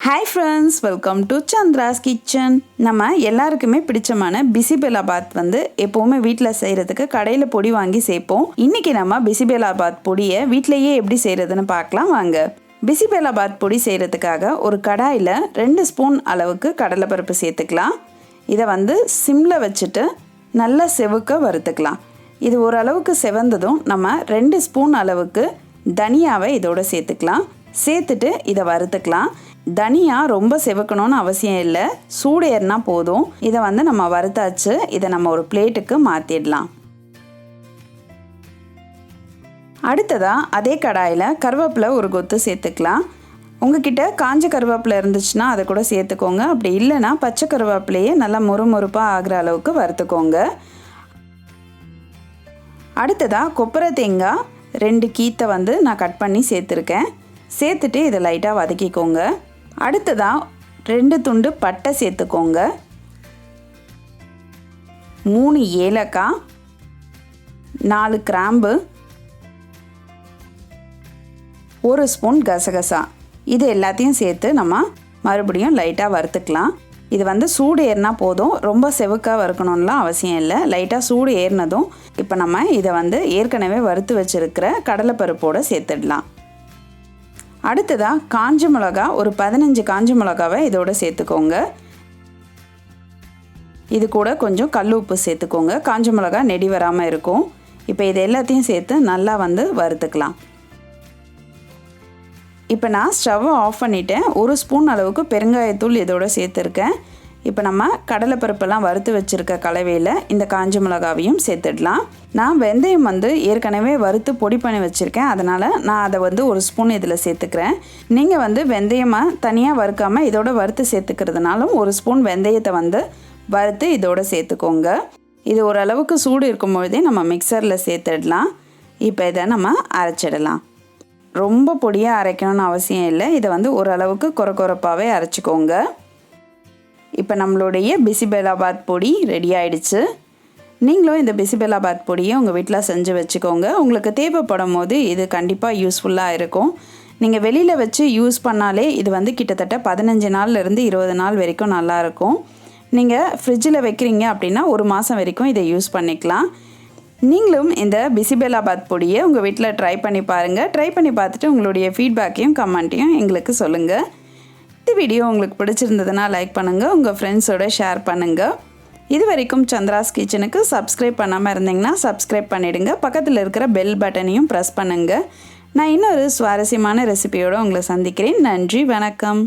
Hi friends, welcome to chandra'skitchen. நம்ம எல்லாருக்குமே பிடிச்சமான bisibelebath வந்து எப்பவுமே வீட்ல செய்யிறதுக்கு கடையில பொடி வாங்கி சேப்போம். இன்னைக்கு நம்ம bisibelebath பொடியை வீட்லயே எப்படி செய்யிறதுன்னு பார்க்கலாம் வாங்க. bisibelebath பொடி செய்யிறதுக்காக ஒரு கடாயில 2 ஸ்பூன் அளவுக்கு கடலைப்பருப்பு சேர்த்துக்கலாம். இத வந்து சிம்ல வச்சிட்டு நல்லா செவக்க வறுத்துக்கலாம். இது ஒரு அளவுக்கு செவந்ததும் நம்ம 2 ஸ்பூன் அளவுக்கு தனியாவை இதோட சேர்த்துக்கலாம். சேர்த்துட்டு இத வறுத்துக்கலாம். தனியா ரொம்ப செவக்கணும்னு அவசியம் இல்லை, சூடு ஏறினா போதும். இதை வந்து நம்ம வறுத்தாச்சு. இதை நம்ம ஒரு பிளேட்டுக்கு மாற்றிடலாம். அடுத்ததா அதே கடாயில் கருவேப்பிலை ஒரு கொத்து சேர்த்துக்கலாம். உங்ககிட்ட காஞ்ச கருவேப்பிலை இருந்துச்சுன்னா அதை கூட சேர்த்துக்கோங்க. அப்படி இல்லைன்னா பச்சை கருவேப்பிலையே நல்லா மொறுமொறுப்பாக ஆகிற அளவுக்கு வறுத்துக்கோங்க. அடுத்ததா கொப்பரை தேங்காய் 2 கீத்தை வந்து நான் கட் பண்ணி சேர்த்துருக்கேன். சேர்த்துட்டு இதை லைட்டாக வதக்கிக்கோங்க. அடுத்ததாக 2 துண்டு பட்டை சேர்த்துக்கோங்க. 3 ஏலக்காய், 4 கிராம்பு, 1 ஸ்பூன் கசகசா. இது எல்லாத்தையும் சேர்த்து நம்ம மறுபடியும் லைட்டாக வறுத்துக்கலாம். இது வந்து சூடு ஏறினா போதும், ரொம்ப செவக்காக வறுக்கணும்லாம் அவசியம் இல்லை. லைட்டாக சூடு ஏறினதும் இப்போ நம்ம இதை வந்து ஏற்கனவே வறுத்து வச்சுருக்கிற கடலைப்பருப்போடு சேர்த்துடலாம். அடுத்ததாக காஞ்ச மிளகா ஒரு 15 காஞ்ச மிளகாவை இதோட சேர்த்துக்கோங்க. இது கூட கொஞ்சம் கல் உப்பு சேர்த்துக்கோங்க. காஞ்ச மிளகா நெடி வராமல் இருக்கும். இப்போ இது எல்லாத்தையும் சேர்த்து நல்லா வந்து வறுத்துக்கலாம். இப்போ நான் ஸ்டவ்வை ஆஃப் பண்ணிவிட்டேன். 1 ஸ்பூன் அளவுக்கு பெருங்காயத்தூள் இதோட சேர்த்துருக்கேன். இப்போ நம்ம கடலைப்பருப்பெல்லாம் வறுத்து வச்சுருக்க கலவையில் இந்த காஞ்ச மிளகாவையும் சேர்த்துடலாம். நான் வெந்தயம் வந்து ஏற்கனவே வறுத்து பொடி பண்ணி வச்சுருக்கேன், அதனால் நான் அதை வந்து 1 ஸ்பூன் இதில் சேர்த்துக்கிறேன். நீங்கள் வந்து வெந்தயமாக தனியாக வறுக்காமல் இதோட வறுத்து சேர்த்துக்கிறதுனாலும் 1 ஸ்பூன் வெந்தயத்தை வந்து வறுத்து இதோட சேர்த்துக்கோங்க. இது ஓரளவுக்கு சூடு இருக்கும்பொழுதே நம்ம மிக்சரில் சேர்த்துடலாம். இப்போ இதை நம்ம அரைச்சிடலாம். ரொம்ப பொடியாக அரைக்கணும்னு அவசியம் இல்லை. இதை வந்து ஓரளவுக்கு கொரப்பாகவே அரைச்சிக்கோங்க. இப்போ நம்மளுடைய bisibelebath பொடி ரெடி ஆயிடுச்சு. நீங்களும் இந்த bisibelebath பொடியை உங்கள் வீட்டில் செஞ்சு வச்சுக்கோங்க. உங்களுக்கு தேவைப்படும் போது இது கண்டிப்பாக யூஸ்ஃபுல்லாக இருக்கும். நீங்கள் வெளியில் வச்சு யூஸ் பண்ணாலே இது வந்து கிட்டத்தட்ட 15 நாள்லேருந்து 20 நாள் வரைக்கும் நல்லாயிருக்கும். நீங்கள் ஃப்ரிட்ஜில் வைக்கிறீங்க அப்படின்னா 1 மாதம் வரைக்கும் இதை யூஸ் பண்ணிக்கலாம். நீங்களும் இந்த bisibelebath பொடியை உங்கள் வீட்டில் ட்ரை பண்ணி பாருங்கள். ட்ரை பண்ணி பார்த்துட்டு உங்களுடைய ஃபீட்பேக்கையும் கமெண்ட்டையும் எங்களுக்கு சொல்லுங்கள். இந்த வீடியோ உங்களுக்கு பிடிச்சிருந்ததுன்னா லைக் பண்ணுங்கள், உங்கள் ஃப்ரெண்ட்ஸோட ஷேர் பண்ணுங்கள். இது வரைக்கும் சந்திராஸ் கிச்சனுக்கு சப்ஸ்கிரைப் பண்ணாமல் இருந்தீங்கன்னா சப்ஸ்கிரைப் பண்ணிவிடுங்க. பக்கத்தில் இருக்கிற பெல் பட்டனையும் ப்ரெஸ் பண்ணுங்கள். நான் இன்னொரு சுவாரஸ்யமான ரெசிபியோடு உங்களை சந்திக்கிறேன். நன்றி, வணக்கம்.